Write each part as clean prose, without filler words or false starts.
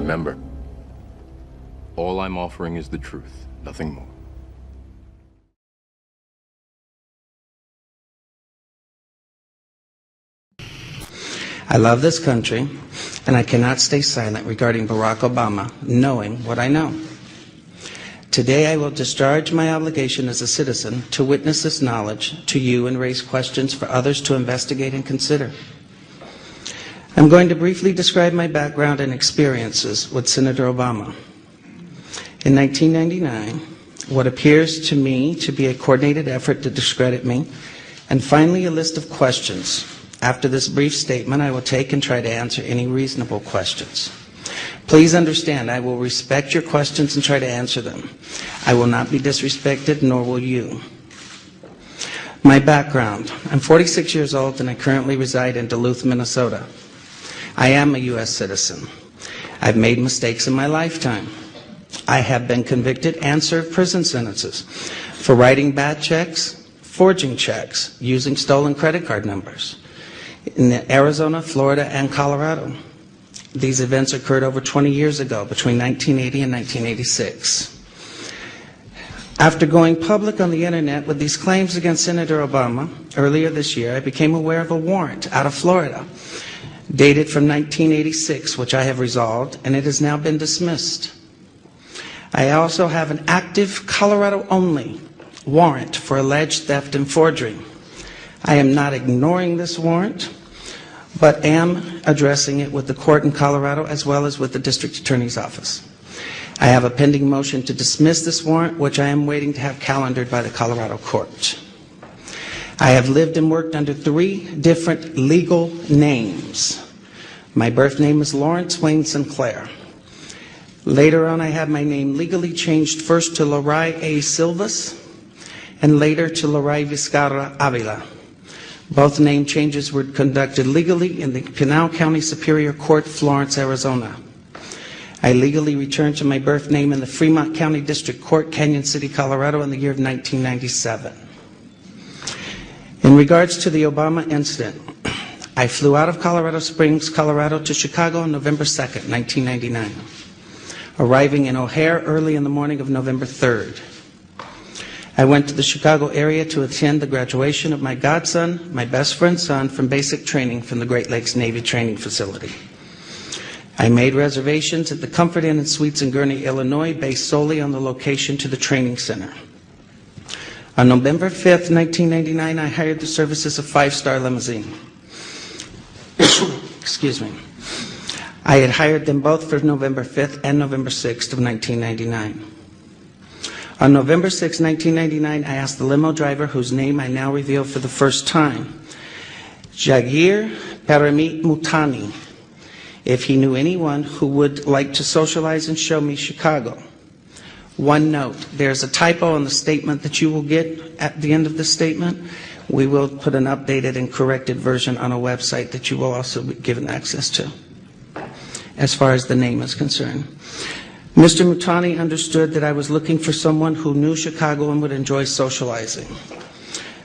Remember, all I'm offering is the truth, nothing more. I love this country, and I cannot stay silent regarding Barack Obama, knowing what I know. Today I will discharge my obligation as a citizen to witness this knowledge to you and raise questions for others to investigate and consider. I'm going to briefly describe my background and experiences with Senator Obama. In 1999, what appears to me to be a coordinated effort to discredit me, and finally a list of questions. After this brief statement, I will take and try to answer any reasonable questions. Please understand, I will respect your questions and try to answer them. I will not be disrespected, nor will you. My background: I'm 46 years old and I currently reside in Duluth, Minnesota. I am a U.S. citizen. I've made mistakes in my lifetime. I have been convicted and served prison sentences for writing bad checks, forging checks, using stolen credit card numbers in Arizona, Florida, and Colorado. These events occurred over 20 years ago, between 1980 and 1986. After going public on the internet with these claims against Senator Obama earlier this year, I became aware of a warrant out of Florida dated from 1986, which I have resolved, and it has now been dismissed. I also have an active Colorado-only warrant for alleged theft and forgery. I am not ignoring this warrant, but am addressing it with the court in Colorado as well as with the district attorney's office. I have a pending motion to dismiss this warrant, which I am waiting to have calendared by the Colorado court. I have lived and worked under 3 different legal names. My birth name is Lawrence Wayne Sinclair. Later on, I had my name legally changed first to Loray A. Silvas and later to Loray Vizcarra Avila. Both name changes were conducted legally in the Pinal County Superior Court, Florence, Arizona. I legally returned to my birth name in the Fremont County District Court, Canyon City, Colorado in the year of 1997. In regards to the Obama incident, I flew out of Colorado Springs, Colorado to Chicago on November 2nd, 1999, arriving in O'Hare early in the morning of November 3rd. I went to the Chicago area to attend the graduation of my godson, my best friend's son, from basic training from the Great Lakes Navy Training Facility. I made reservations at the Comfort Inn and Suites in Gurnee, Illinois, based solely on the location to the training center. On November 5th, 1999, I hired the services of Five Star Limousine. Excuse me. I had hired them both for November 5th and November 6th of 1999. On November 6, 1999, I asked the limo driver, whose name I now reveal for the first time, Jagir Paramit Mutani, if he knew anyone who would like to socialize and show me Chicago. One note, there's a typo in the statement that you will get at the end of the statement. We will put an updated and corrected version on a website that you will also be given access to, as far as the name is concerned. Mr. Mutani understood that I was looking for someone who knew Chicago and would enjoy socializing.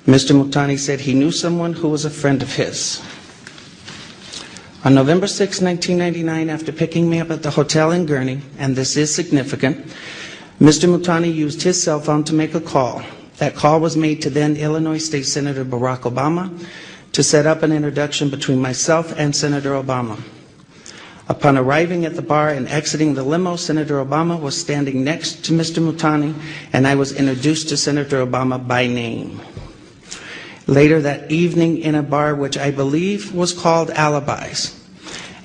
Mr. Mutani said he knew someone who was a friend of his. On November 6, 1999, after picking me up at the hotel in Gurnee, and this is significant, Mr. Mutani used his cell phone to make a call. That call was made to then Illinois State Senator Barack Obama to set up an introduction between myself and Senator Obama. Upon arriving at the bar and exiting the limo, Senator Obama was standing next to Mr. Mutani, and I was introduced to Senator Obama by name. Later that evening in a bar which I believe was called Alibis,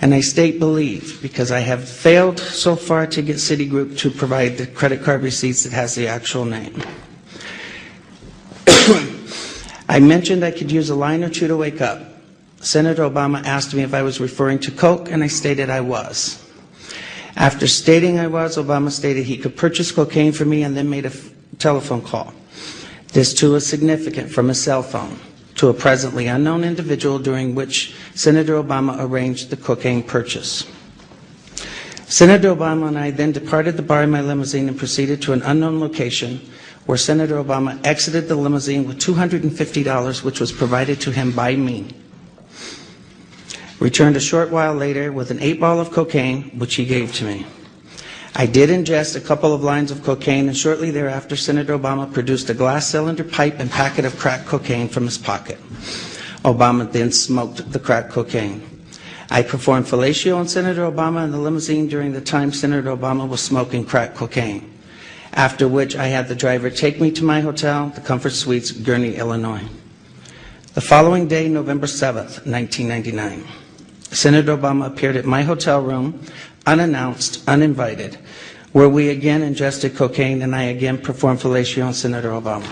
and I state believe because I have failed so far to get Citigroup to provide the credit card receipts that has the actual name. I mentioned I could use a line or two to wake up. Senator Obama asked me if I was referring to Coke, and I stated I was. After stating I was, Obama stated he could purchase cocaine for me and then made a telephone call. This too is significant, from a cell phone to a presently unknown individual, during which Senator Obama arranged the cocaine purchase. Senator Obama and I then departed the bar in my limousine and proceeded to an unknown location where Senator Obama exited the limousine with $250, which was provided to him by me. returned a short while later with an 8-ball of cocaine, which he gave to me. I did ingest a couple of lines of cocaine, and shortly thereafter, Senator Obama produced a glass cylinder pipe and packet of crack cocaine from his pocket. Obama then smoked the crack cocaine. I performed fellatio on Senator Obama in the limousine during the time Senator Obama was smoking crack cocaine, after which I had the driver take me to my hotel, the Comfort Suites, Gurnee, Illinois. The following day, November 7th, 1999, Senator Obama appeared at my hotel room, unannounced, uninvited, where we again ingested cocaine and I again performed fellatio on Senator Obama.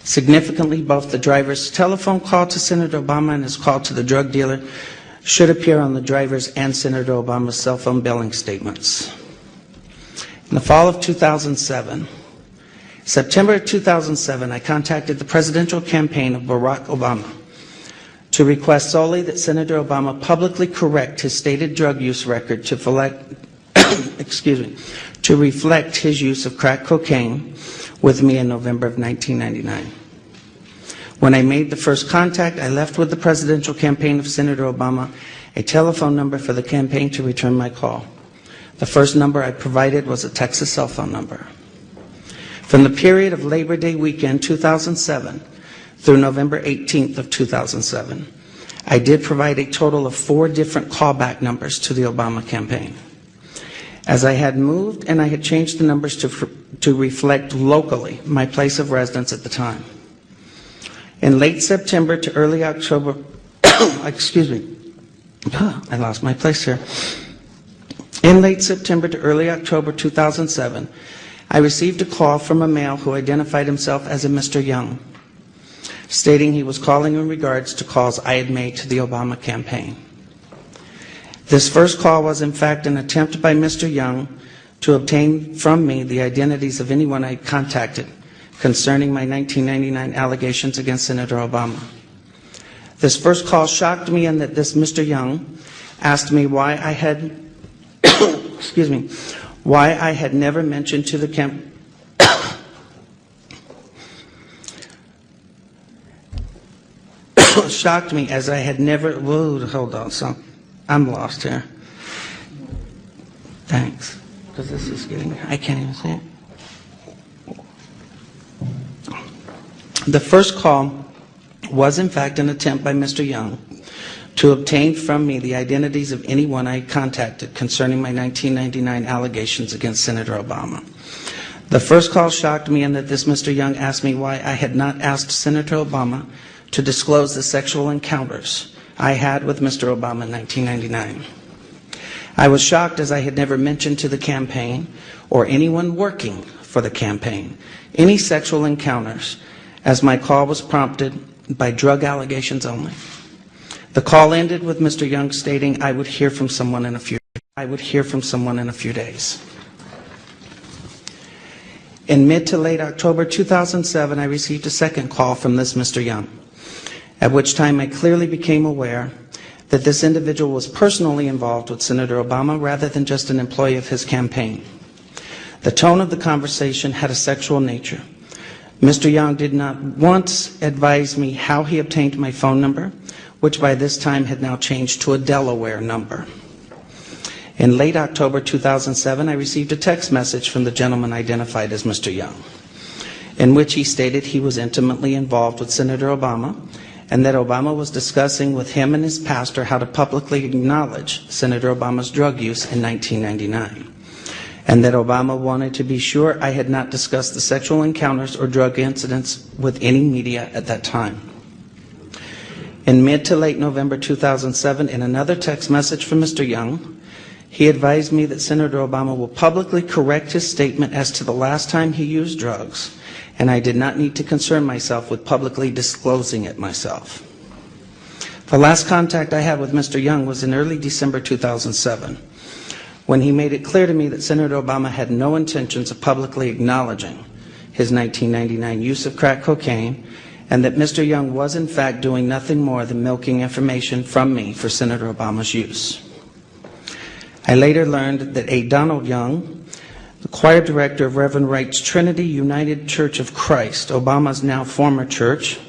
Significantly, both the driver's telephone call to Senator Obama and his call to the drug dealer should appear on the driver's and Senator Obama's cell phone billing statements. In the fall of 2007, September 2007, I contacted the presidential campaign of Barack Obama to request solely that Senator Obama publicly correct his stated drug use record to reflect his use of crack cocaine with me in November of 1999. When I made the first contact, I left with the presidential campaign of Senator Obama a telephone number for the campaign to return my call. The first number I provided was a Texas cell phone number. From the period of Labor Day weekend 2007 through November 18th of 2007, I did provide a total of 4 different callback numbers to the Obama campaign. As I had moved and I had changed the numbers to reflect locally my place of residence at the time. In late September to early October, I lost my place here. In late September to early October 2007, I received a call from a male who identified himself as a Mr. Young, stating he was calling in regards to calls I had made to the Obama campaign. This first call was in fact an attempt by Mr. Young to obtain from me the identities of anyone I contacted concerning my 1999 allegations against Senator Obama. This first call shocked me in that this Mr. Young asked me why I had why I had never mentioned to the shocked me as I had never, hold on, so I'm lost here. Thanks, because this is getting, I can't even see it. The first call was in fact an attempt by Mr. Young to obtain from me the identities of anyone I contacted concerning my 1999 allegations against Senator Obama. The first call shocked me in that this Mr. Young asked me why I had not asked Senator Obama to disclose the sexual encounters I had with Mr. Obama in 1999. I was shocked as I had never mentioned to the campaign or anyone working for the campaign any sexual encounters, as my call was prompted by drug allegations only. The call ended with Mr. Young stating I would hear from someone in a few days. In mid to late October 2007, I received a second call from this Mr. Young, at which time I clearly became aware that this individual was personally involved with Senator Obama rather than just an employee of his campaign. The tone of the conversation had a sexual nature. Mr. Young did not once advise me how he obtained my phone number, which by this time had now changed to a Delaware number. In late October 2007, I received a text message from the gentleman identified as Mr. Young, in which he stated he was intimately involved with Senator Obama and that Obama was discussing with him and his pastor how to publicly acknowledge Senator Obama's drug use in 1999, and that Obama wanted to be sure I had not discussed the sexual encounters or drug incidents with any media at that time. In mid to late November 2007, in another text message from Mr. Young, he advised me that Senator Obama will publicly correct his statement as to the last time he used drugs, and I did not need to concern myself with publicly disclosing it myself. The last contact I had with Mr. Young was in early December 2007, when he made it clear to me that Senator Obama had no intentions of publicly acknowledging his 1999 use of crack cocaine, and that Mr. Young was in fact doing nothing more than milking information from me for Senator Obama's use. I later learned that A. Donald Young, the choir director of Reverend Wright's Trinity United Church of Christ, Obama's now former church,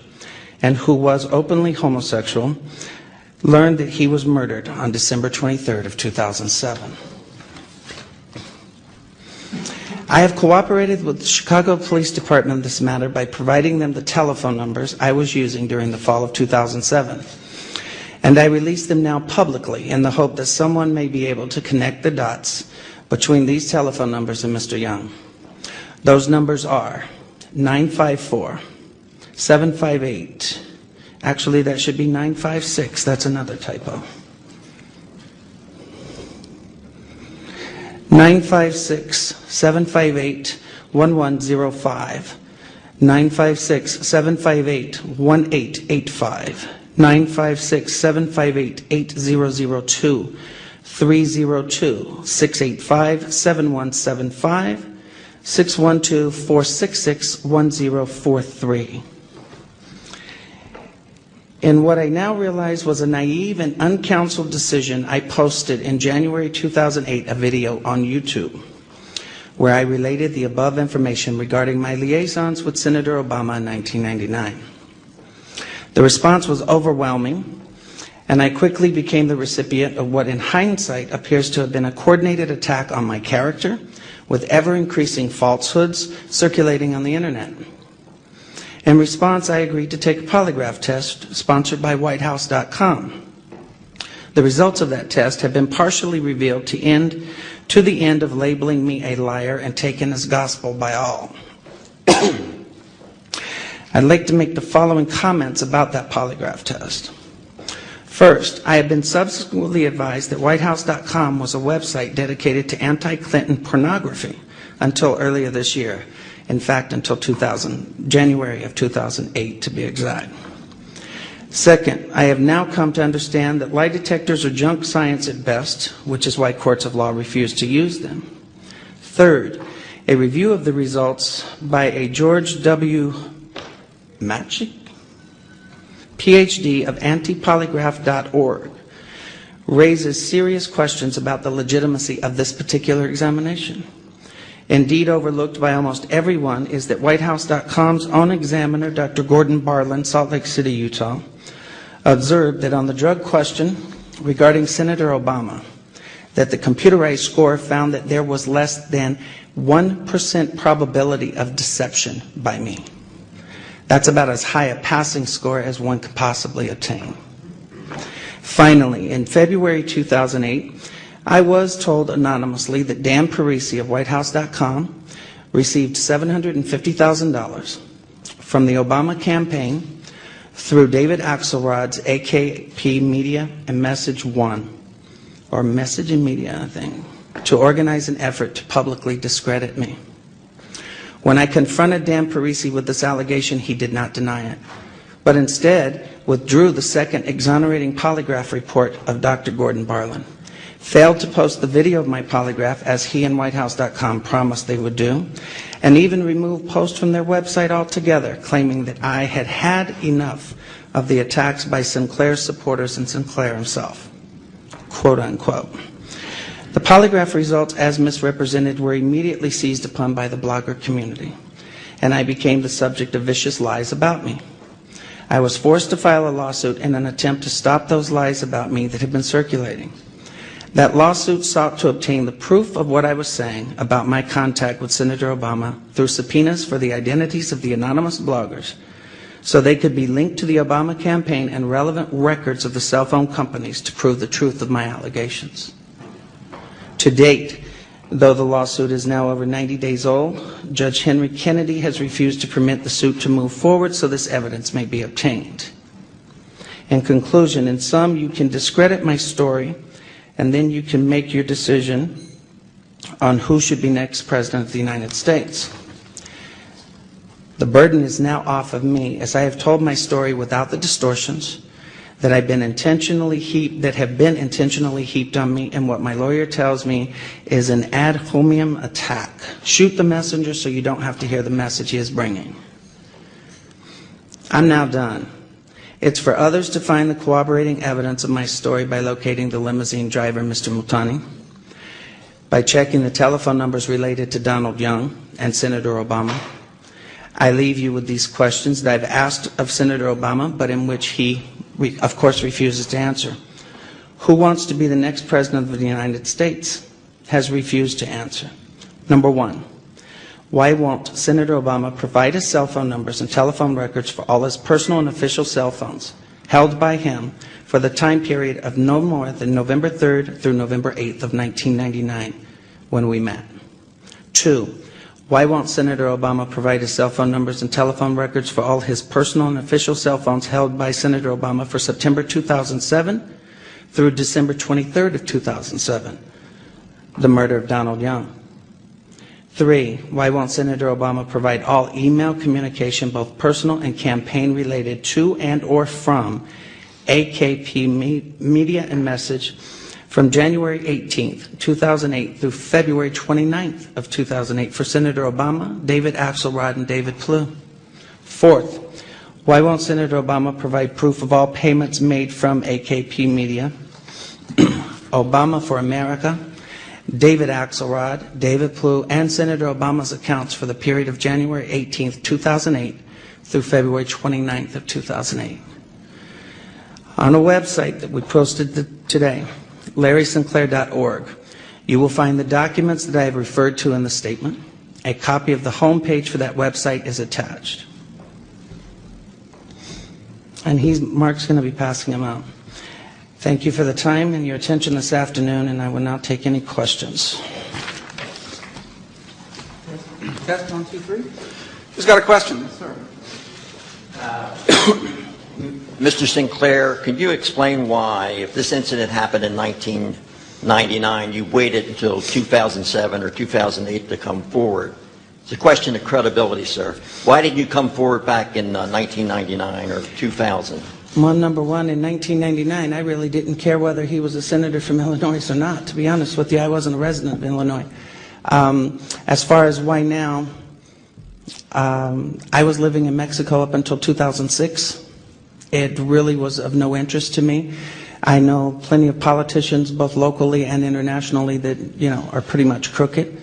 and who was openly homosexual, learned that he was murdered on December 23rd of 2007. I have cooperated with the Chicago Police Department in this matter by providing them the telephone numbers I was using during the fall of 2007. And I release them now publicly in the hope that someone may be able to connect the dots between these telephone numbers and Mr. Young. Those numbers are 954-758. Actually, that should be 956. That's another typo. 956-758-1105, 956-758-1885, 956-758-8002, 302-685-7175, 612-466-1043. In what I now realize was a naive and uncounseled decision, I posted in January 2008 a video on YouTube where I related the above information regarding my liaisons with Senator Obama in 1999. The response was overwhelming, and I quickly became the recipient of what in hindsight appears to have been a coordinated attack on my character, with ever-increasing falsehoods circulating on the internet. In response, I agreed to take a polygraph test sponsored by WhiteHouse.com. The results of that test have been partially revealed to the end of labeling me a liar and taken as gospel by all. I'd like to make the following comments about that polygraph test. First, I have been subsequently advised that WhiteHouse.com was a website dedicated to anti-Clinton pornography until earlier this year. In fact, until January of 2008, to be exact. Second, I have now come to understand that lie detectors are junk science at best, which is why courts of law refuse to use them. Third, a review of the results by a George W. Matchik, PhD of antipolygraph.org, raises serious questions about the legitimacy of this particular examination. Indeed, overlooked by almost everyone is that WhiteHouse.com's own examiner, Dr. Gordon Barlin, Salt Lake City, Utah, observed that on the drug question regarding Senator Obama, that the computerized score found that there was less than 1% probability of deception by me. That's about as high a passing score as one could possibly attain. Finally, in February 2008, I was told anonymously that Dan Parisi of WhiteHouse.com received $750,000 from the Obama campaign through David Axelrod's AKP Media and Message One, or Message and Media, I think, to organize an effort to publicly discredit me. When I confronted Dan Parisi with this allegation, he did not deny it, but instead withdrew the second exonerating polygraph report of Dr. Gordon Barlin, failed to post the video of my polygraph as he and WhiteHouse.com promised they would do, and even removed posts from their website altogether, claiming that I had had enough of the attacks by Sinclair's supporters and Sinclair himself, quote unquote. The polygraph results, as misrepresented, were immediately seized upon by the blogger community, and I became the subject of vicious lies about me. I was forced to file a lawsuit in an attempt to stop those lies about me that had been circulating. That lawsuit sought to obtain the proof of what I was saying about my contact with Senator Obama through subpoenas for the identities of the anonymous bloggers, so they could be linked to the Obama campaign and relevant records of the cell phone companies to prove the truth of my allegations. To date, though the lawsuit is now over 90 days old, Judge Henry Kennedy has refused to permit the suit to move forward so this evidence may be obtained. In conclusion, in sum, you can discredit my story, and then you can make your decision on who should be next President of the United States. The burden is now off of me, as I have told my story without the distortions that have been intentionally heaped on me, and what my lawyer tells me is an ad hominem attack. Shoot the messenger so you don't have to hear the message he is bringing. I'm now done. It's for others to find the corroborating evidence of my story by locating the limousine driver, Mr. Multani, by checking the telephone numbers related to Donald Young and Senator Obama. I leave you with these questions that I've asked of Senator Obama, but in which he of course, refuses to answer. Who wants to be the next President of the United States? Has refused to answer. Number one, why won't Senator Obama provide his cell phone numbers and telephone records for all his personal and official cell phones held by him for the time period of no more than November 3rd through November 8th of 1999 when we met? Two, why won't Senator Obama provide his cell phone numbers and telephone records for all his personal and official cell phones held by Senator Obama for September 2007 through December 23rd of 2007, the murder of Donald Young? Three, why won't Senator Obama provide all email communication, both personal and campaign related to and or from AKP Media and Message from January 18th, 2008 through February 29th of 2008 for Senator Obama, David Axelrod, and David Plouffe? Fourth, why won't Senator Obama provide proof of all payments made from AKP Media, Obama for America, David Axelrod, David Plouffe, and Senator Obama's accounts for the period of January 18th, 2008 through February 29th of 2008? On a website that we posted today, LarrySinclair.org, you will find the documents that I have referred to in the statement. A copy of the homepage for that website is attached. And Mark's going to be passing them out. Thank you for the time and your attention this afternoon, and I will now take any questions. Test 1, 2, 3. Who's got a question? Yes, sir. Mr. Sinclair, can you explain why, if this incident happened in 1999, you waited until 2007 or 2008 to come forward? It's a question of credibility, sir. Why didn't you come forward back in 1999 or 2000? Well, number one, in 1999, I really didn't care whether he was a senator from Illinois or not. To be honest with you, I wasn't a resident of Illinois. As far as why now, I was living in Mexico up until 2006. It really was of no interest to me. I know plenty of politicians, both locally and internationally, that are pretty much crooked.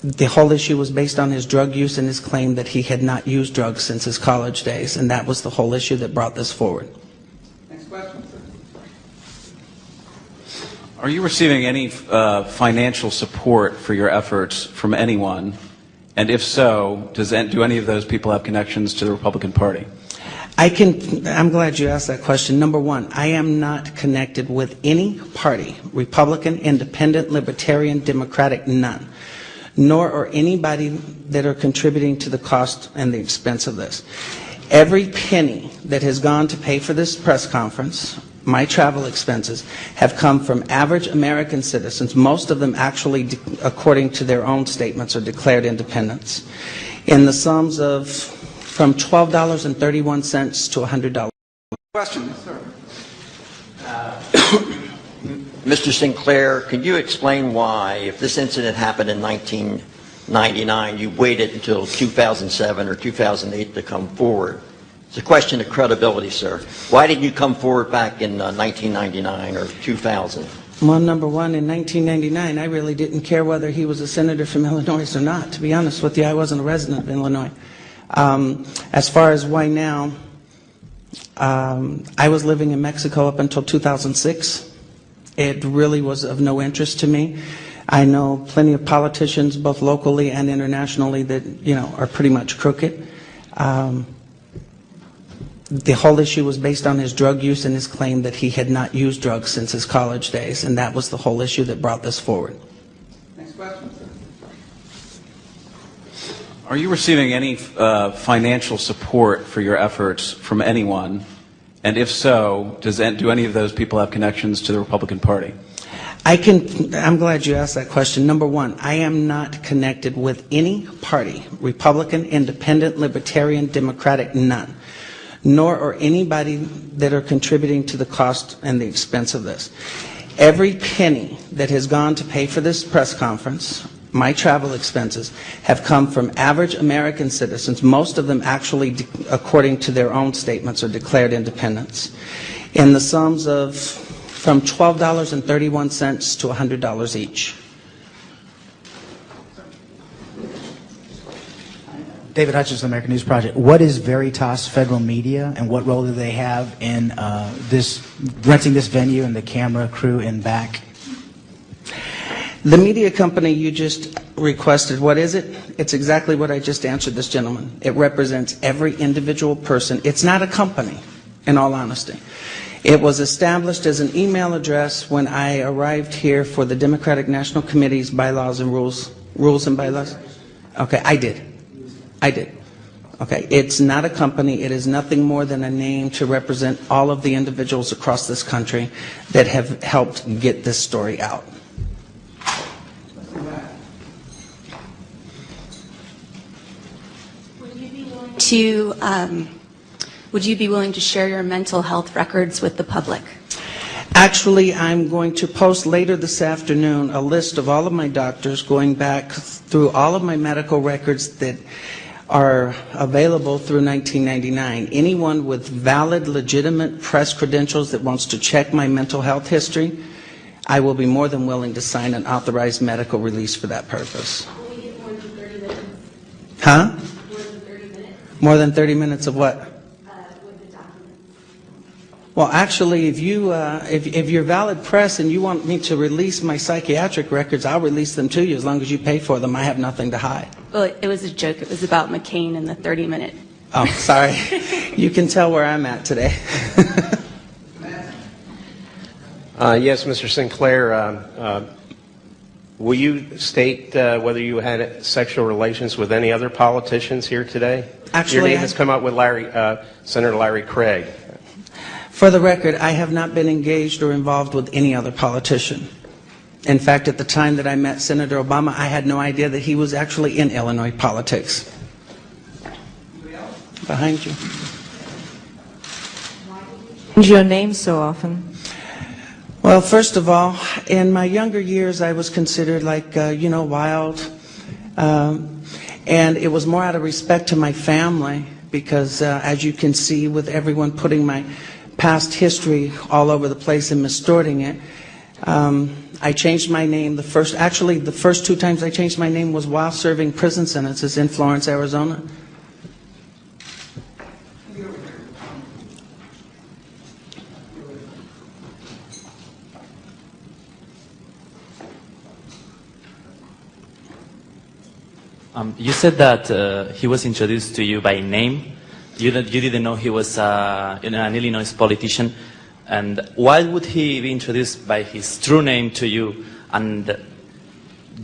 The whole issue was based on his drug use and his claim that he had not used drugs since his college days, and that was the whole issue that brought this forward. Next question, sir. Are you receiving any financial support for your efforts from anyone? And if so, do any of those people have connections to the Republican Party? I'm glad you asked that question. Number one, I am not connected with any party, Republican, Independent, Libertarian, Democratic, none. Nor are anybody that are contributing to the cost and the expense of this. Every penny that has gone to pay for this press conference, my travel expenses, have come from average American citizens, most of them actually, according to their own statements, are declared independents, in the sums of from $12.31 to $100. Question, yes, sir. Mr. Sinclair, can you explain why, if this incident happened in 1999, you waited until 2007 or 2008 to come forward? It's a question of credibility, sir. Why didn't you come forward back in 1999 or 2000? Well, number one, in 1999, I really didn't care whether he was a senator from Illinois or not. To be honest with you, I wasn't a resident of Illinois. As far as why now, I was living in Mexico up until 2006. It really was of no interest to me. I know plenty of politicians, both locally and internationally, that are pretty much crooked. The whole issue was based on his drug use and his claim that he had not used drugs since his college days, and that was the whole issue that brought this forward. Next question, sir. Are you receiving any financial support for your efforts from anyone? And if so, do any of those people have connections to the Republican Party? I'm glad you asked that question. Number one, I am not connected with any party, Republican, Independent, Libertarian, Democratic, none. Nor are anybody that are contributing to the cost and the expense of this. Every penny that has gone to pay for this press conference, my travel expenses, have come from average American citizens, most of them actually, according to their own statements, are declared independents, in the sums of from $12.31 to $100 each. David Hutchins, American News Project. What is Veritas Federal Media, and what role do they have in renting this venue and the camera crew in back? The media company you just requested, what is it? It's exactly what I just answered this gentleman. It represents every individual person. It's not a company, in all honesty. It was established as an email address when I arrived here for the Democratic National Committee's bylaws and rules and bylaws. Okay, I did. Okay, it's not a company. It is nothing more than a name to represent all of the individuals across this country that have helped get this story out. Would you be willing to share your mental health records with the public? Actually, I'm going to post later this afternoon a list of all of my doctors going back through all of my medical records that are available through 1999. Anyone with valid, legitimate press credentials that wants to check my mental health history, I will be more than willing to sign an authorized medical release for that purpose. Will we get more than 30 minutes? Huh? More than 30 minutes More than 30 minutes of what? with the documents? Well, actually, if you're valid press and you want me to release my psychiatric records, I'll release them to you as long as you pay for them. I have nothing to hide. Well, it was a joke. It was about McCain and the 30-minute. Oh, sorry. You can tell where I'm at today. Yes, Mr. Sinclair, will you state whether you had sexual relations with any other politicians here today? Actually, your name has come up with Senator Larry Craig. For the record, I have not been engaged or involved with any other politician. In fact, at the time that I met Senator Obama, I had no idea that he was actually in Illinois politics. Behind you. Change your name so often? Well, first of all, in my younger years, I was considered like, wild. And it was more out of respect to my family because, as you can see, with everyone putting my past history all over the place and mistorting it, I changed my name. The first 2 times I changed my name was while serving prison sentences in Florence, Arizona. You said that he was introduced to you by name. You didn't know he was an Illinois politician. And why would he be introduced by his true name to you and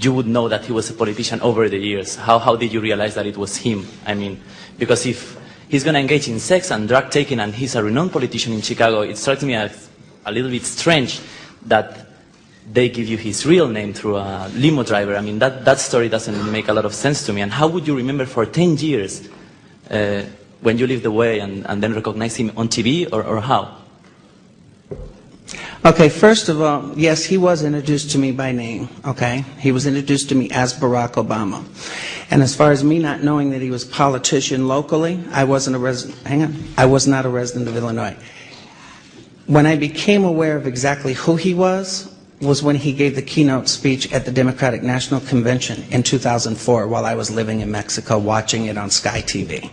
you would know that he was a politician over the years? How did you realize that it was him? I mean, because if he's going to engage in sex and drug taking and he's a renowned politician in Chicago, it strikes me as a little bit strange that they give you his real name through a limo driver. I mean, that story doesn't make a lot of sense to me. And how would you remember for 10 years when you lived away and then recognize him on TV or how? Okay, first of all, yes, he was introduced to me by name, okay? He was introduced to me as Barack Obama. And as far as me not knowing that he was a politician locally, I was not a resident of Illinois. When I became aware of exactly who he was when he gave the keynote speech at the Democratic National Convention in 2004 while I was living in Mexico watching it on Sky TV.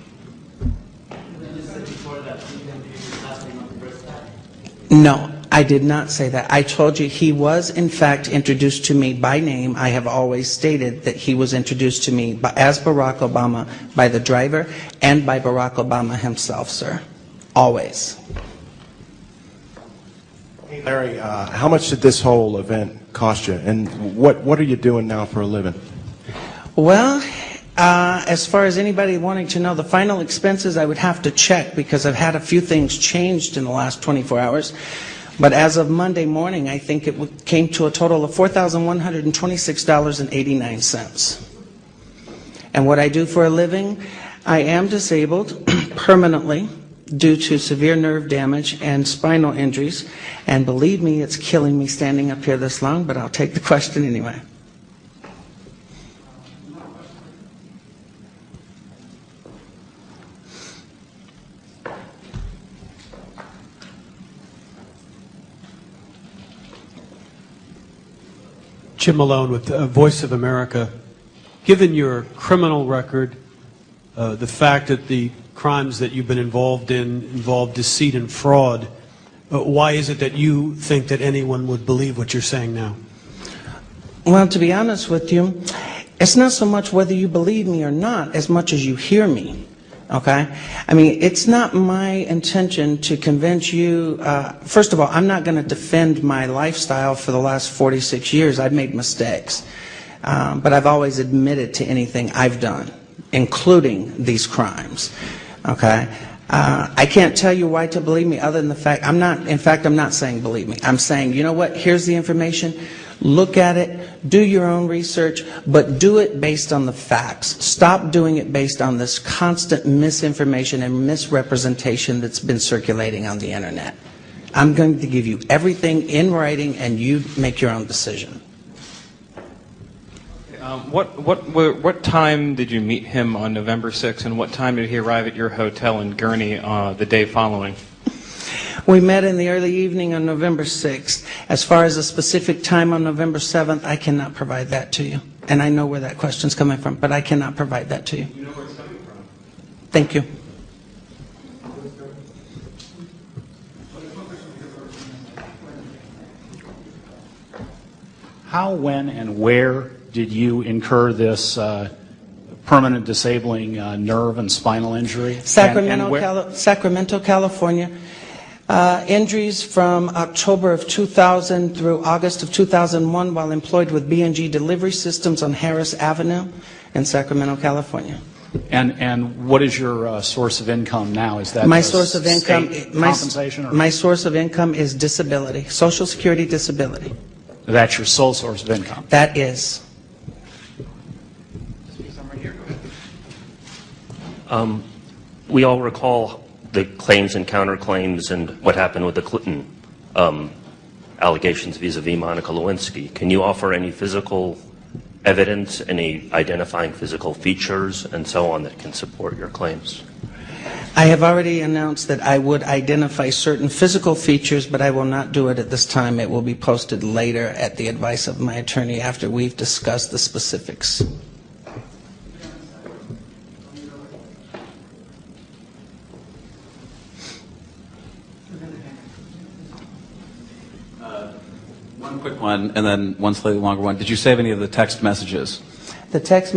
No, I did not say that. I told you he was, in fact, introduced to me by name. I have always stated that he was introduced to me as Barack Obama by the driver and by Barack Obama himself, sir. Always. Hey, Larry, how much did this whole event cost you? And what are you doing now for a living? Well, as far as anybody wanting to know the final expenses, I would have to check because I've had a few things changed in the last 24 hours. But as of Monday morning, I think it came to a total of $4,126.89. And what I do for a living, I am disabled permanently due to severe nerve damage and spinal injuries. And believe me, it's killing me standing up here this long, but I'll take the question anyway. Jim Malone with Voice of America. Given your criminal record the fact that the crimes that you've been involved in involve deceit and fraud. Why is it that you think that anyone would believe what you're saying now? Well, to be honest with you, it's not so much whether you believe me or not as much as you hear me. Okay? I mean, it's not my intention to convince you. First of all, I'm not going to defend my lifestyle for the last 46 years. I've made mistakes. But I've always admitted to anything I've done, including these crimes. Okay? I can't tell you why to believe me other than the fact, I'm not saying believe me. I'm saying, you know what, here's the information. Look at it, do your own research, but do it based on the facts. Stop doing it based on this constant misinformation and misrepresentation that's been circulating on the internet. I'm going to give you everything in writing and you make your own decision. What time did you meet him on November 6th, and what time did he arrive at your hotel in Gurnee the day following? We met in the early evening on November 6th. As far as a specific time on November 7th, I cannot provide that to you. And I know where that question's coming from, but I cannot provide that to you. You know where it's coming from? Thank you. How, when, and where did you incur this permanent disabling nerve and spinal injury? Sacramento, California. Injuries from October of 2000 through August of 2001 while employed with B&G Delivery Systems on Harris Avenue in Sacramento, California. And what is your source of income now? Is that my source of income? Compensation? My source of income is disability, Social Security disability. That's your sole source of income? That is. We all recall the claims and counterclaims and what happened with the Clinton allegations vis-a-vis Monica Lewinsky. Can you offer any physical evidence, any identifying physical features and so on that can support your claims? I have already announced that I would identify certain physical features, but I will not do it at this time. It will be posted later at the advice of my attorney after we've discussed the specifics. One quick one, and then one slightly longer one. Did you save any of the text messages? The text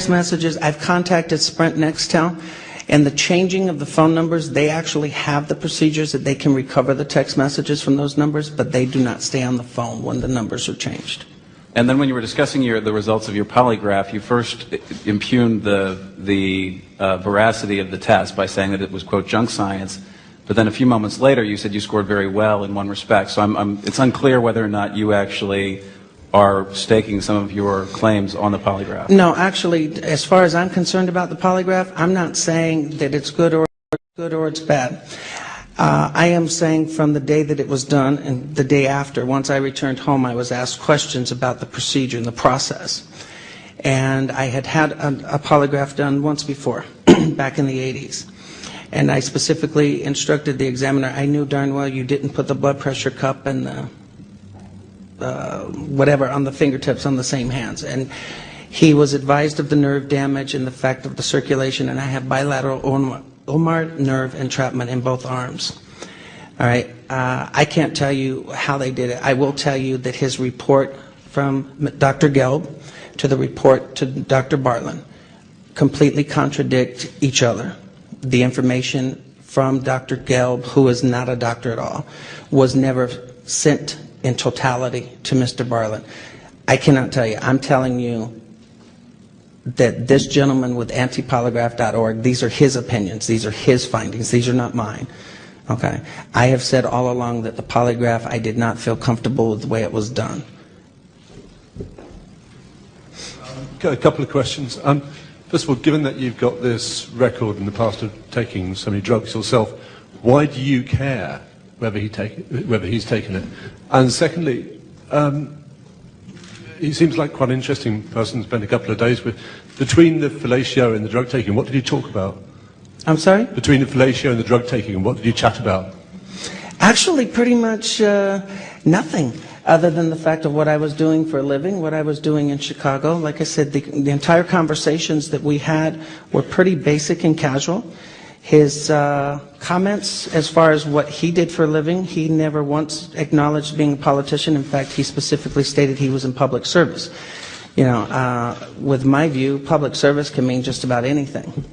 messages, I've contacted Sprint Nextel, and the changing of the phone numbers, they actually have the procedures that they can recover the text messages from those numbers, but they do not stay on the phone when the numbers are changed. And then when you were discussing the results of your polygraph, you first impugned the veracity of the test by saying that it was, quote, junk science. But then a few moments later, you said you scored very well in one respect. So it's unclear whether or not you actually are staking some of your claims on the polygraph. No, actually, as far as I'm concerned about the polygraph, I'm not saying that it's good or it's bad. I am saying from the day that it was done and the day after, once I returned home, I was asked questions about the procedure and the process. And I had had a polygraph done once before, back in the 80s. And I specifically instructed the examiner, I knew darn well you didn't put the blood pressure cup and whatever on the fingertips on the same hands. And he was advised of the nerve damage and the fact of the circulation, and I have bilateral ulnar nerve entrapment in both arms. All right. I can't tell you how they did it. I will tell you that his report from Dr. Gelb to the report to Dr. Bartlett completely contradict each other. The information from Dr. Gelb, who is not a doctor at all, was never sent in totality to Mr. Bartlett. I cannot tell you. I'm telling you that this gentleman with antipolygraph.org, these are his opinions, these are his findings, these are not mine. Okay. I have said all along that the polygraph, I did not feel comfortable with the way it was done. A couple of questions. First of all, given that you've got this record in the past of taking so many drugs yourself, why do you care whether he's taken it? And secondly, he seems like quite an interesting person to spend a couple of days with. Between the fellatio and the drug taking, what did you talk about? I'm sorry? Between the fellatio and the drug taking, what did you chat about? Actually, pretty much nothing. other than the fact of what I was doing for a living, what I was doing in Chicago. Like I said, the entire conversations that we had were pretty basic and casual. His comments as far as what he did for a living, he never once acknowledged being a politician. In fact, he specifically stated he was in public service. You know, with my view, public service can mean just about anything.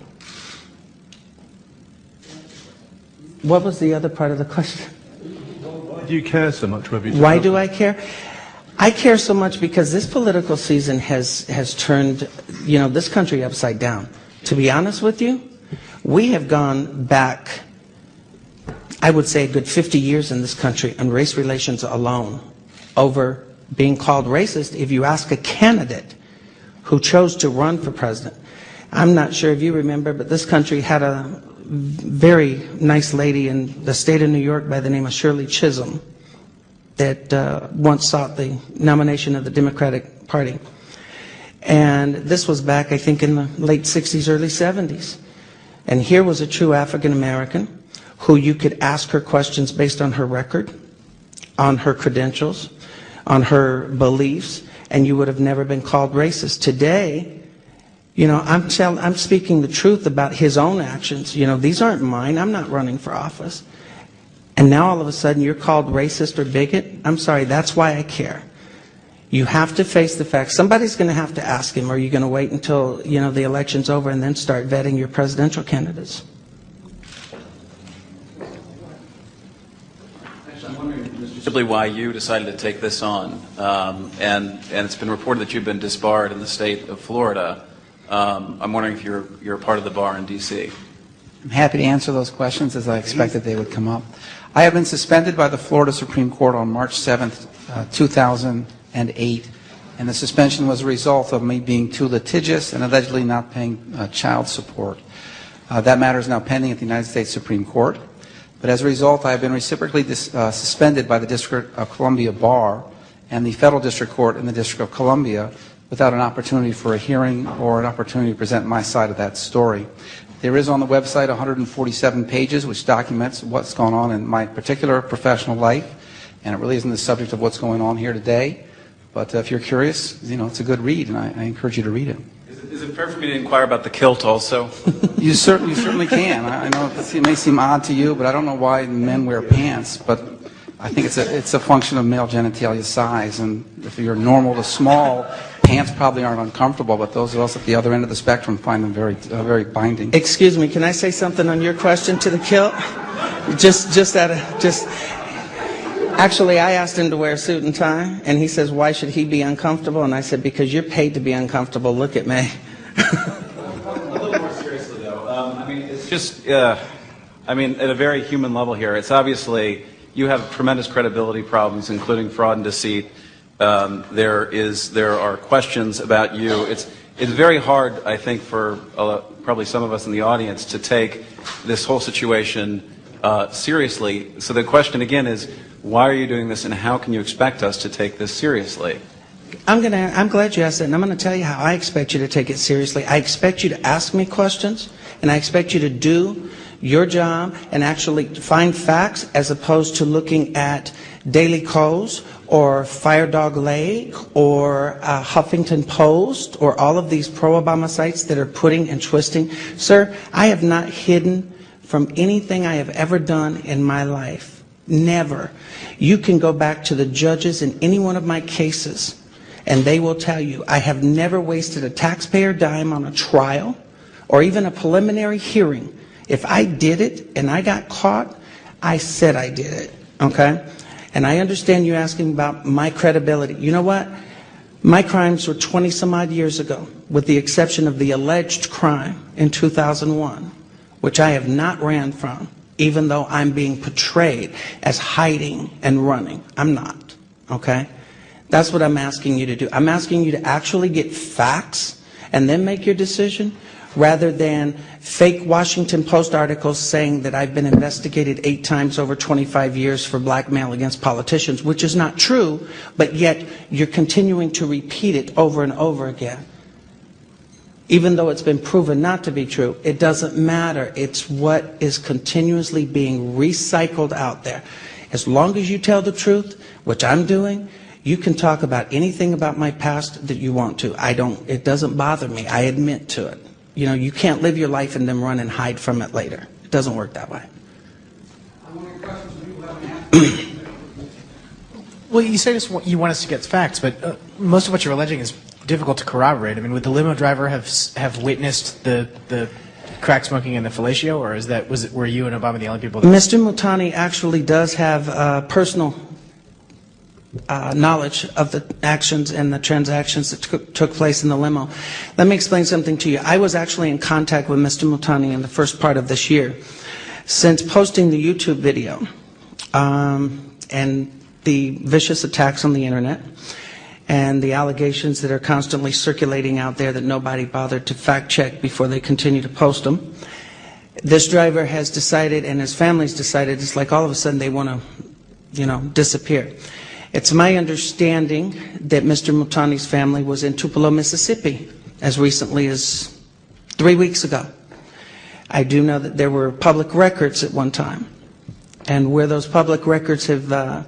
What was the other part of the question? Why do you care so much? Why do I care? I care so much because this political season has turned, you know, this country upside down. To be honest with you, we have gone back, I would say, a good 50 years in this country on race relations alone over being called racist if you ask a candidate who chose to run for president. I'm not sure if you remember, but this country had a very nice lady in the state of New York by the name of Shirley Chisholm that once sought the nomination of the Democratic Party. And this was back, I think, in the late 60s, early 70s. And here was a true African American who you could ask her questions based on her record, on her credentials, on her beliefs, and you would have never been called racist. Today, you know, I'm speaking the truth about his own actions. You know, these aren't mine. I'm not running for office. And now all of a sudden you're called racist or bigot? I'm sorry, that's why I care. You have to face the facts. Somebody's going to have to ask him, or are you going to wait until, you know, the election's over and then start vetting your presidential candidates? I'm wondering, Mr. Sibley, why you decided to take this on. And it's been reported that you've been disbarred in the state of Florida. I'm wondering if you're a part of the bar in D.C. I'm happy to answer those questions as I expected they would come up. I have been suspended by the Florida Supreme Court on March 7th, 2008, and the suspension was a result of me being too litigious and allegedly not paying child support. That matter is now pending at the United States Supreme Court, but as a result I have been reciprocally suspended by the District of Columbia Bar and the Federal District Court in the District of Columbia without an opportunity for a hearing or an opportunity to present my side of that story. There is on the website 147 pages which documents what's going on in my particular professional life, and it really isn't the subject of what's going on here today. But if you're curious, you know, it's a good read, and I encourage you to read it. Is it fair for me to inquire about the kilt also? You certainly can. I know it may seem odd to you, but I don't know why men wear pants, but I think it's a function of male genitalia size, and if you're normal to small, pants probably aren't uncomfortable, but those of us at the other end of the spectrum find them very binding. Excuse me, can I say something on your question to the kilt? Actually, I asked him to wear a suit and tie, and he says, why should he be uncomfortable? And I said, because you're paid to be uncomfortable. Look at me. A little more seriously, though. I mean, it's just, I mean, at a very human level here, it's obviously you have tremendous credibility problems, including fraud and deceit. There are questions about you. It's very hard, I think, for probably some of us in the audience to take this whole situation seriously. So the question again is, why are you doing this, and how can you expect us to take this seriously? I'm glad you asked that, and I'm going to tell you how I expect you to take it seriously. I expect you to ask me questions, and I expect you to do your job and actually find facts as opposed to looking at Daily Kos or Fire Dog Lake or Huffington Post or all of these pro-Obama sites that are putting and twisting. Sir, I have not hidden from anything I have ever done in my life. Never. You can go back to the judges in any one of my cases, and they will tell you I have never wasted a taxpayer dime on a trial or even a preliminary hearing. If I did it and I got caught, I said I did it, okay? And I understand you asking about my credibility. You know what? My crimes were 20 some odd years ago, with the exception of the alleged crime in 2001, which I have not ran from, even though I'm being portrayed as hiding and running. I'm not, okay? That's what I'm asking you to do. I'm asking you to actually get facts and then make your decision, rather than fake Washington Post articles saying that I've been investigated 8 times over 25 years for blackmail against politicians, which is not true, but yet you're continuing to repeat it over and over again. Even though it's been proven not to be true, it doesn't matter. It's what is continuously being recycled out there. As long as you tell the truth, which I'm doing, you can talk about anything about my past that you want to. It doesn't bother me. I admit to it. You know, you can't live your life and then run and hide from it later. It doesn't work that way. Well, you say you want us to get facts, but most of what you're alleging is difficult to corroborate. I mean, would the limo driver have witnessed the crack smoking and the fellatio, or were you and Obama the only people? Mr. Multani actually does have personal knowledge of the actions and the transactions that took place in the limo. Let me explain something to you. I was actually in contact with Mr. Multani in the first part of this year. Since posting the YouTube video and the vicious attacks on the internet and the allegations that are constantly circulating out there that nobody bothered to fact check before they continue to post them, this driver has decided, and his family's decided, it's like all of a sudden they want to, disappear. It's my understanding that Mr. Multani's family was in Tupelo, Mississippi as recently as 3 weeks ago. I do know that there were public records at one time, and where those public records have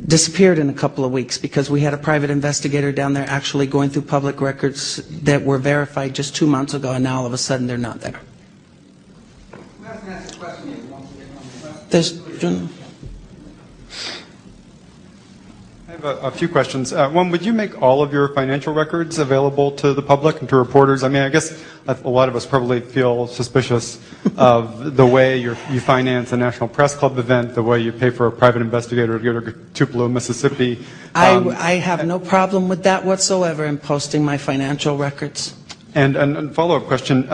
disappeared in a couple of weeks because we had a private investigator down there actually going through public records that were verified just 2 months ago, and now all of a sudden they're not there. I have a few questions. One, would you make all of your financial records available to the public and to reporters? I mean, I guess a lot of us probably feel suspicious of the way you finance a National Press Club event, the way you pay for a private investigator to go to Tupelo, Mississippi. I have no problem with that whatsoever in posting my financial records. And follow-up question,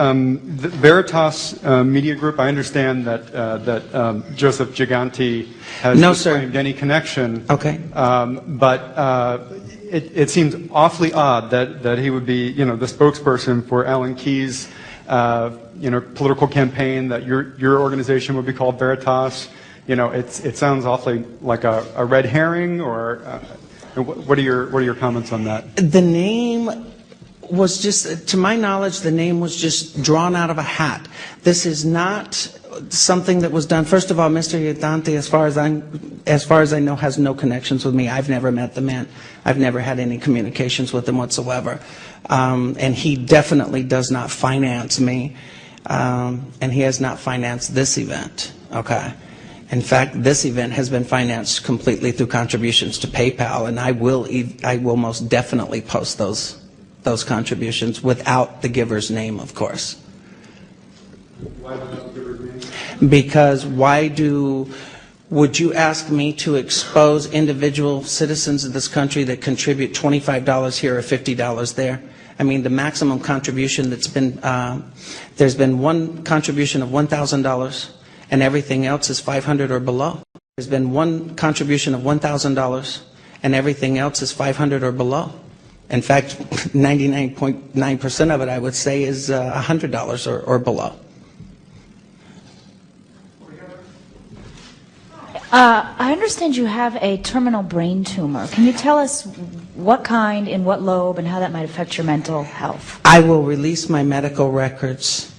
the Veritas Media Group, I understand that Joseph Giganti has disclaimed any connection. Okay. But it seems awfully odd that he would be, the spokesperson for Alan Keyes, political campaign, that your organization would be called Veritas. It sounds awfully like a red herring, or what are your comments on that? The name was just, to my knowledge, the name was just drawn out of a hat. This is not something that was done. First of all, Mr. Giganti, as far as I know, has no connections with me. I've never met the man. I've never had any communications with him whatsoever. And he definitely does not finance me. And he has not financed this event. Okay. In fact, this event has been financed completely through contributions to PayPal, and I will most definitely post those contributions without the giver's name, of course. Why without the giver's name? Because would you ask me to expose individual citizens of this country that contribute $25 here or $50 there? I mean, the maximum contribution that's been, there's been one contribution of $1,000 and everything else is $500 or below. There's been one contribution of $1,000 and everything else is $500 or below. In fact, 99.9% of it, I would say, is $100 or below. I understand you have a terminal brain tumor. Can you tell us what kind, in what lobe, and how that might affect your mental health? I will release my medical records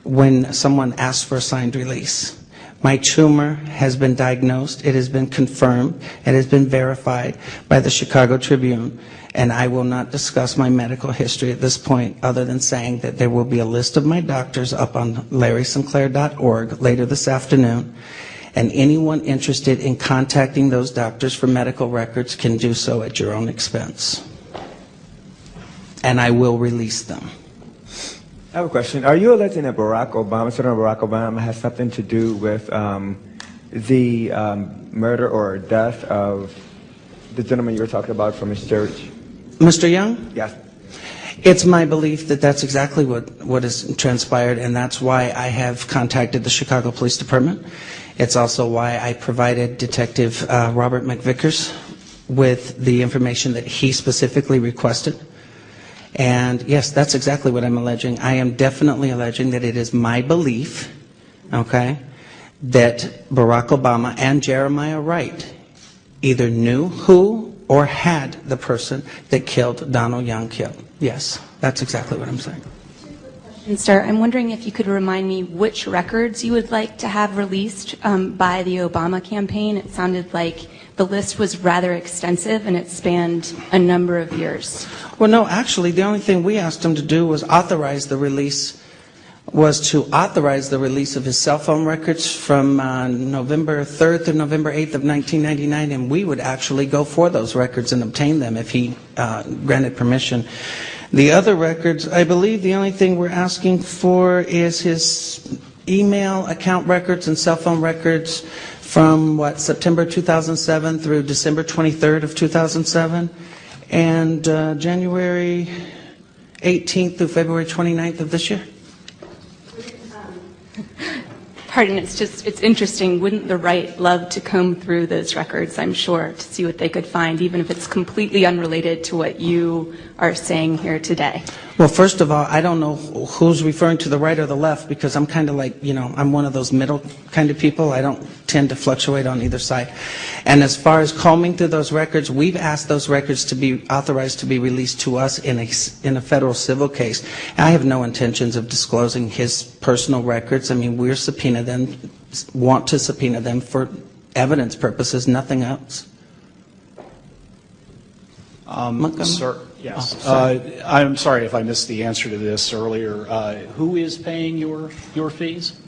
when someone asks for a signed release. My tumor has been diagnosed, it has been confirmed, it has been verified by the Chicago Tribune, and I will not discuss my medical history at this point other than saying that there will be a list of my doctors up on larrysinclair.org later this afternoon, and anyone interested in contacting those doctors for medical records can do so at your own expense. And I will release them. I have a question. Are you alleging that Senator Barack Obama has something to do with the murder or death of the gentleman you were talking about from his church? Mr. Young? Yes. It's my belief that that's exactly what has transpired, and that's why I have contacted the Chicago Police Department. It's also why I provided Detective Robert McVickers with the information that he specifically requested. And yes, that's exactly what I'm alleging. I am definitely alleging that it is my belief, okay, that Barack Obama and Jeremiah Wright either knew who or had the person that killed Donald Young killed. Yes, that's exactly what I'm saying. Sir, I'm wondering if you could remind me which records you would like to have released by the Obama campaign. It sounded like the list was rather extensive and it spanned a number of years. Well, no, actually, the only thing we asked him to do was authorize the release of his cell phone records from November 3rd to November 8th of 1999, and we would actually go for those records and obtain them if he granted permission. The other records, I believe the only thing we're asking for is his email account records and cell phone records from, September 2007 through December 23rd of 2007, and January 18th through February 29th of this year. Pardon, it's interesting. Wouldn't the right love to comb through those records, I'm sure, to see what they could find, even if it's completely unrelated to what you are saying here today? Well, first of all, I don't know who's referring to the right or the left, because I'm kind of like, I'm one of those middle kind of people. I don't tend to fluctuate on either side. And as far as combing through those records, we've asked those records to be authorized to be released to us in a federal civil case. I have no intentions of disclosing his personal records. I mean, want to subpoena them for evidence purposes, nothing else. Sir, yes. sorry. I'm sorry if I missed the answer to this earlier. Who is paying your fees?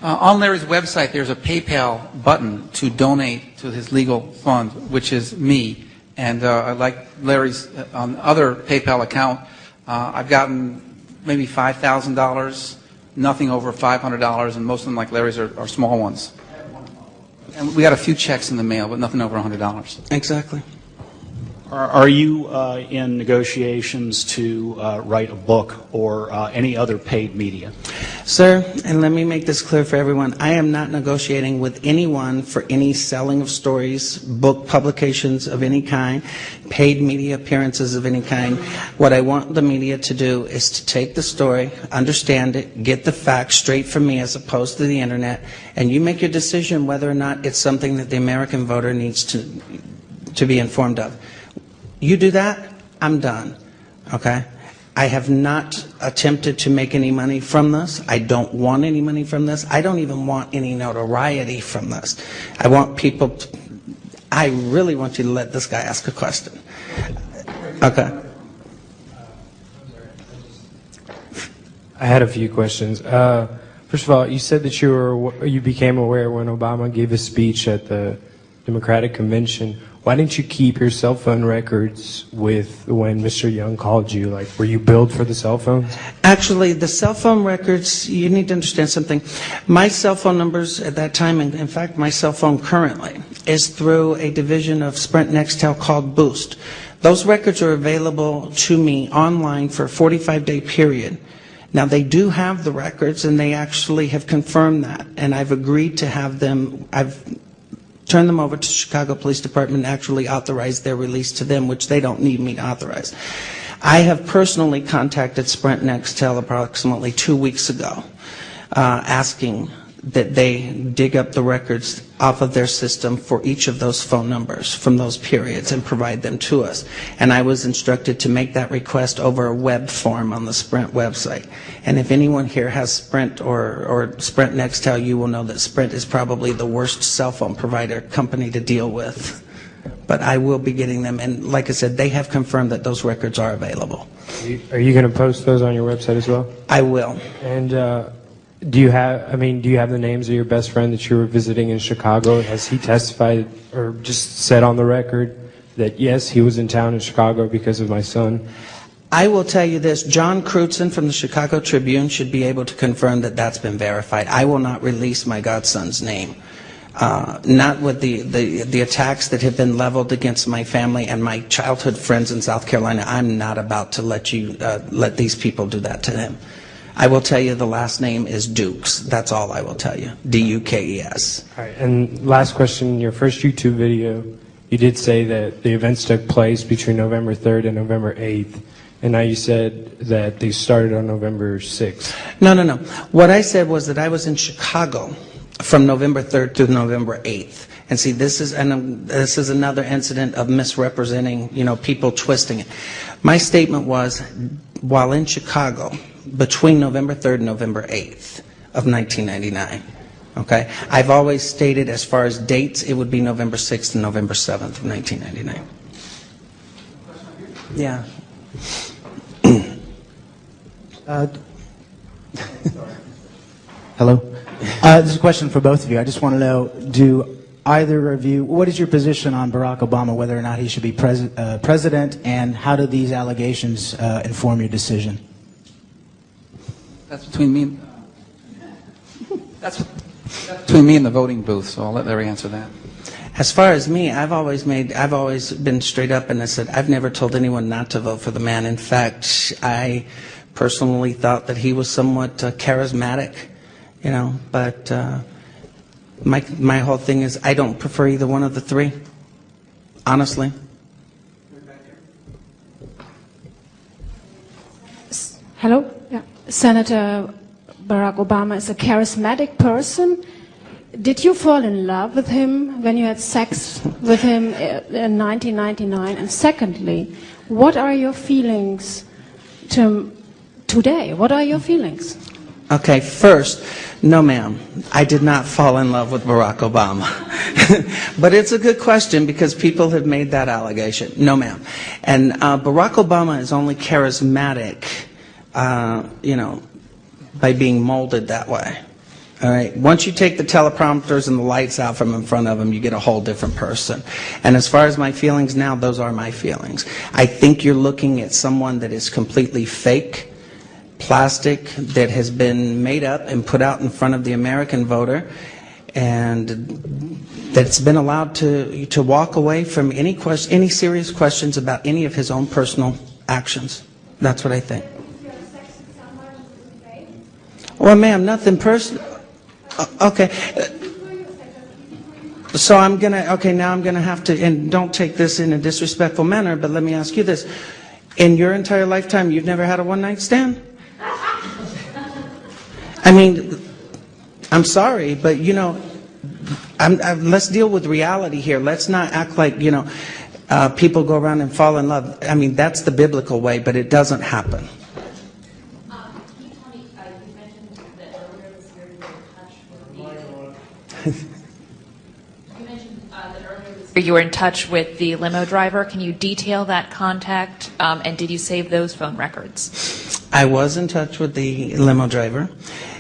On Larry's website, there's a PayPal button to donate to his legal fund, which is me. And like Larry's other PayPal account, I've gotten maybe $5,000, nothing over $500, and most of them, like Larry's, are small ones. And we got a few checks in the mail, but nothing over $100. Exactly. Are you in negotiations to write a book or any other paid media? Sir, and let me make this clear for everyone, I am not negotiating with anyone for any selling of stories, book publications of any kind, paid media appearances of any kind. What I want the media to do is to take the story, understand it, get the facts straight from me as opposed to the internet, and you make your decision whether or not it's something that the American voter needs to be informed of. You do that, I'm done, okay? I have not attempted to make any money from this. I don't want any money from this. I don't even want any notoriety from this. I want people to, I really want you to let this guy ask a question. Okay. I had a few questions. First of all, you said that you became aware when Obama gave a speech at the Democratic Convention. Why didn't you keep your cell phone records with when Mr. Young called you? Like, were you billed for the cell phones? Actually, the cell phone records, you need to understand something. My cell phone numbers at that time, and in fact my cell phone currently, is through a division of Sprint Nextel called Boost. Those records are available to me online for a 45-day period. Now, they do have the records, and they actually have confirmed that, and I've agreed to have them, I've turned them over to Chicago Police Department and actually authorized their release to them, which they don't need me to authorize. I have personally contacted Sprint Nextel approximately 2 weeks ago, asking that they dig up the records off of their system for each of those phone numbers from those periods and provide them to us. And I was instructed to make that request over a web form on the Sprint website. And if anyone here has Sprint or Sprint Nextel, you will know that Sprint is probably the worst cell phone provider company to deal with. But I will be getting them, and like I said, they have confirmed that those records are available. Are you going to post those on your website as well? I will. And do you have the names of your best friend that you were visiting in Chicago? Has he testified or just said on the record that, yes, he was in town in Chicago because of my son? I will tell you this, John Crutzen from the Chicago Tribune should be able to confirm that that's been verified. I will not release my godson's name. Not with the attacks that have been leveled against my family and my childhood friends in South Carolina. I'm not about to let these people do that to him. I will tell you the last name is Dukes. That's all I will tell you. D-U-K-E-S. All right, and last question, in your first YouTube video, you did say that the events took place between November 3rd and November 8th, and now you said that they started on November 6th. No. What I said was that I was in Chicago from November 3rd to November 8th. And see, this is another incident of misrepresenting, people twisting it. My statement was, while in Chicago, between November 3rd and November 8th of 1999. Okay? I've always stated, as far as dates, it would be November 6th and November 7th of 1999. Yeah. Hello. This is a question for both of you. I just want to know, do either of you, what is your position on Barack Obama, whether or not he should be president, and how do these allegations inform your decision? That's between me. That's between me and the voting booth. So I'll let Larry answer that. As far as me, I've always been straight up, and I said I've never told anyone not to vote for the man. In fact, I personally thought that he was somewhat charismatic, but my whole thing is I don't prefer either one of the three, honestly. Hello? Yeah. Senator Barack Obama is a charismatic person. Did you fall in love with him when you had sex with him in 1999? And secondly, what are your feelings today? What are your feelings? Okay, first, no ma'am, I did not fall in love with Barack Obama. But it's a good question because people have made that allegation. No ma'am. And Barack Obama is only charismatic, by being molded that way. All right. Once you take the teleprompters and the lights out from in front of him, you get a whole different person. And as far as my feelings now, those are my feelings. I think you're looking at someone that is completely fake, plastic, that has been made up and put out in front of the American voter, and that's been allowed to walk away from any serious questions about any of his own personal actions. That's what I think. Well, ma'am, nothing personal. Okay. So now I'm going to have to, and don't take this in a disrespectful manner, but let me ask you this. In your entire lifetime, you've never had a one-night stand? I mean, I'm sorry, but, let's deal with reality here. Let's not act like, people go around and fall in love. I mean, that's the biblical way, but it doesn't happen. You were in touch with the limo driver. Can you detail that contact, and did you save those phone records? I was in touch with the limo driver,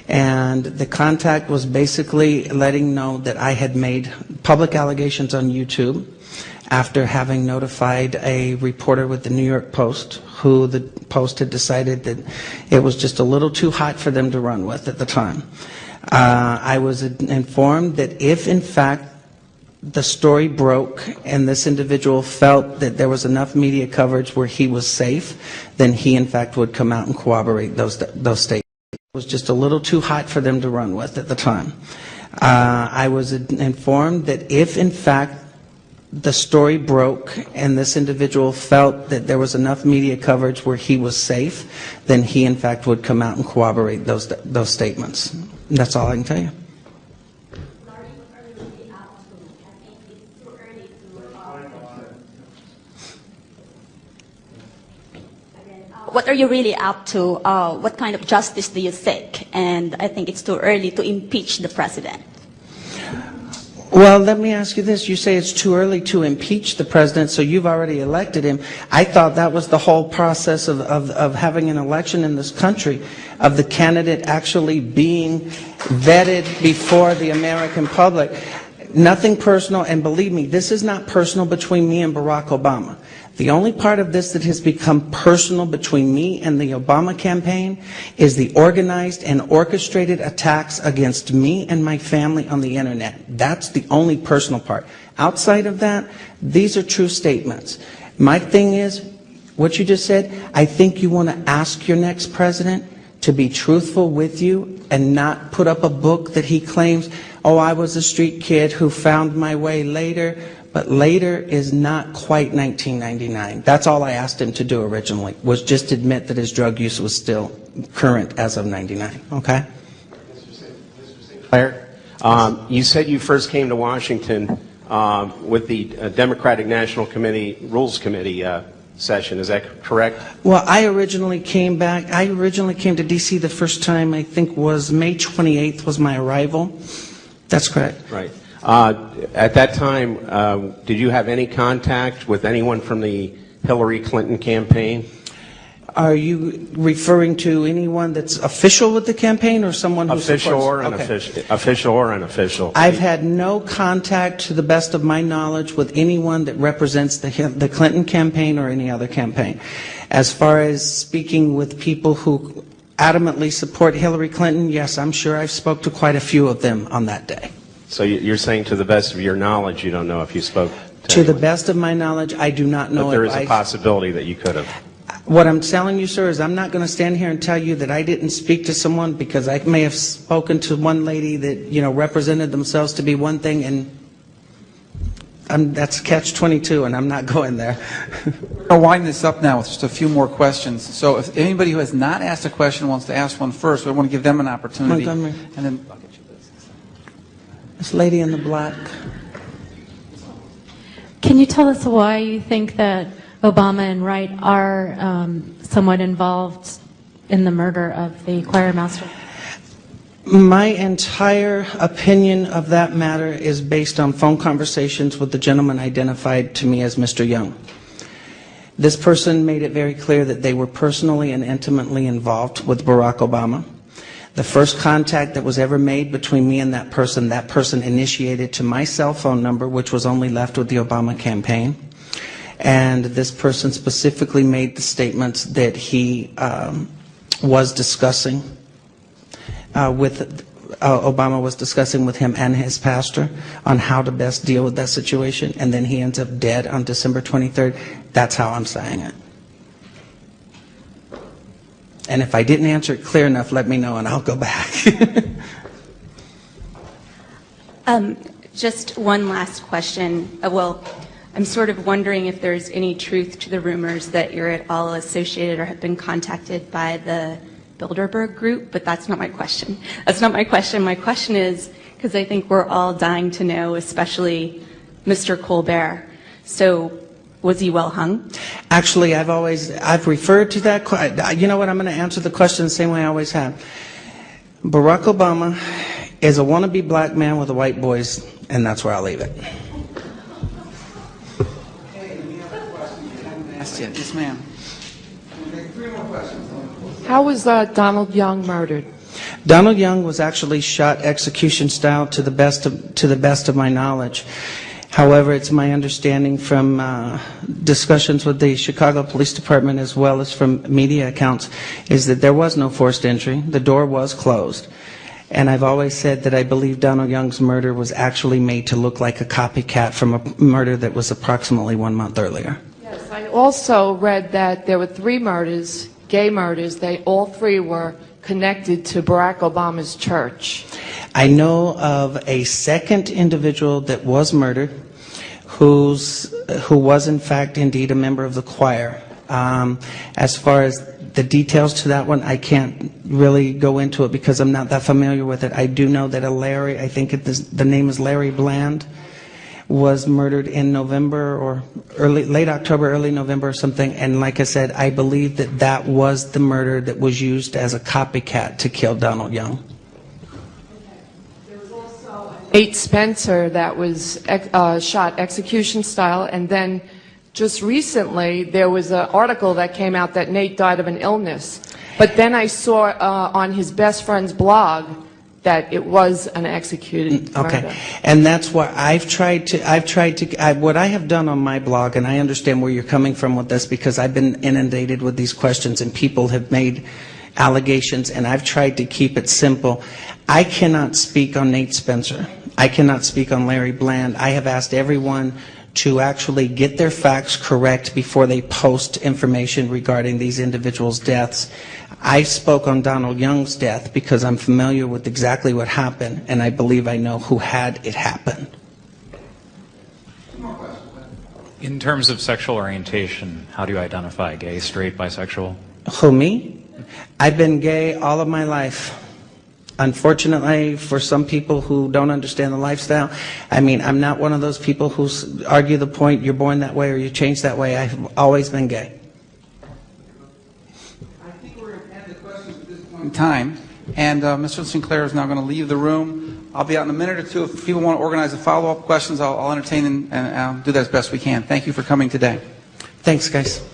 and the contact was basically letting know that I had made public allegations on YouTube after having notified a reporter with the New York Post, who the Post had decided that it was just a little too hot for them to run with at the time. I was informed that if, in fact, the story broke and this individual felt that there was enough media coverage where he was safe, then he, in fact, would come out and corroborate those statements. It was just a little too hot for them to run with at the time. I was informed that if, in fact, the story broke and this individual felt that there was enough media coverage where he was safe, then he, in fact, would come out and corroborate those statements. And that's all I can tell you. What are you really up to? What kind of justice do you seek? And I think it's too early to impeach the president. Well, let me ask you this. You say it's too early to impeach the president, so you've already elected him. I thought that was the whole process of having an election in this country, of the candidate actually being vetted before the American public. Nothing personal, and believe me, this is not personal between me and Barack Obama. The only part of this that has become personal between me and the Obama campaign is the organized and orchestrated attacks against me and my family on the internet. That's the only personal part. Outside of that, these are true statements. My thing is, what you just said, I think you want to ask your next president to be truthful with you and not put up a book that he claims, oh, I was a street kid who found my way later. But later is not quite 1999. That's all I asked him to do originally, was just admit that his drug use was still current as of 99. Okay? Claire, You said you first came to Washington with the Democratic National Committee Rules Committee session. Is that correct? Well, I originally came to D.C. the first time, I think was May 28th was my arrival. That's correct. Right. At that time, did you have any contact with anyone from the Hillary Clinton campaign? Are you referring to anyone that's official with the campaign or someone who Official or supports? unofficial? Official or unofficial? I've had no contact, to the best of my knowledge, with anyone that represents the Clinton campaign or any other campaign. As far as speaking with people who adamantly support Hillary Clinton, yes, I'm sure I've spoke to quite a few of them on that day. So you're saying, to the best of your knowledge, you don't know if you spoke To the best of my knowledge, I do not know but there if is a possibility that you could have. What I'm telling you, sir, is I'm not going to stand here and tell you that I didn't speak to someone, because I may have spoken to one lady that, represented themselves to be one thing, and that's catch-22, and I'm not going there. I'll wind this up now with just a few more questions. So if anybody who has not asked a question wants to ask one first, we want to give them an opportunity. Montgomery. And then This lady in the black. Can you tell us why you think that Obama and Wright are somewhat involved in the murder of the choir master? My entire opinion of that matter is based on phone conversations with the gentleman identified to me as Mr. Young. This person made it very clear that they were personally and intimately involved with Barack Obama. The first contact that was ever made between me and that person initiated to my cell phone number, which was only left with the Obama campaign. And this person specifically made the statements that he was discussing Obama was discussing with him and his pastor on how to best deal with that situation, and then he ends up dead on December 23rd. That's how I'm saying it. And if I didn't answer it clear enough, let me know and I'll go back. Just one last question. Well, I'm sort of wondering if there's any truth to the rumors that you're at all associated or have been contacted by the Bilderberg group, but that's not my question. That's not my question. My question is, because I think we're all dying to know, especially Mr. Colbert. So, was he well hung? Actually, I've referred to that. You know what? I'm going to answer the question the same way I always have. Barack Obama is a wannabe black man with a white voice, and that's where I'll leave it. Yes, ma'am. How was Donald Young murdered? Donald Young was actually shot execution style to the best of my knowledge. However, it's my understanding from discussions with the Chicago Police Department as well as from media accounts is that there was no forced entry. The door was closed. And I've always said that I believe Donald Young's murder was actually made to look like a copycat from a murder that was approximately 1 month earlier. Yes, I also read that there were 3 murders, gay murders. They all 3 were connected to Barack Obama's church. I know of a second individual that was murdered who was in fact indeed a member of the choir. As far as the details to that one, I can't really go into it because I'm not that familiar with it. I do know that a Larry, I think the name is Larry Bland, was murdered in November or late October, early November or something. And like I said, I believe that that was the murder that was used as a copycat to kill Donald Young. Nate Spencer that was shot execution style, and then just recently there was an article that came out that Nate died of an illness. But then I saw on his best friend's blog that it was an executed murder. Okay, and that's why what I have done on my blog, and I understand where you're coming from with this because I've been inundated with these questions and people have made allegations, and I've tried to keep it simple. I cannot speak on Nate Spencer. I cannot speak on Larry Bland. I have asked everyone to actually get their facts correct before they post information regarding these individuals' deaths. I spoke on Donald Young's death because I'm familiar with exactly what happened, and I believe I know who had it happen. In terms of sexual orientation, how do you identify? Gay, straight, bisexual? Who, me? I've been gay all of my life. Unfortunately, for some people who don't understand the lifestyle, I mean, I'm not one of those people who argue the point, you're born that way or you change that way. I've always been gay. Time, and Mr. Sinclair is now going to leave the room. I'll be out in a minute or two. If people want to organize a follow-up questions, I'll entertain and do that as best we can. Thank you for coming today. Thanks, guys.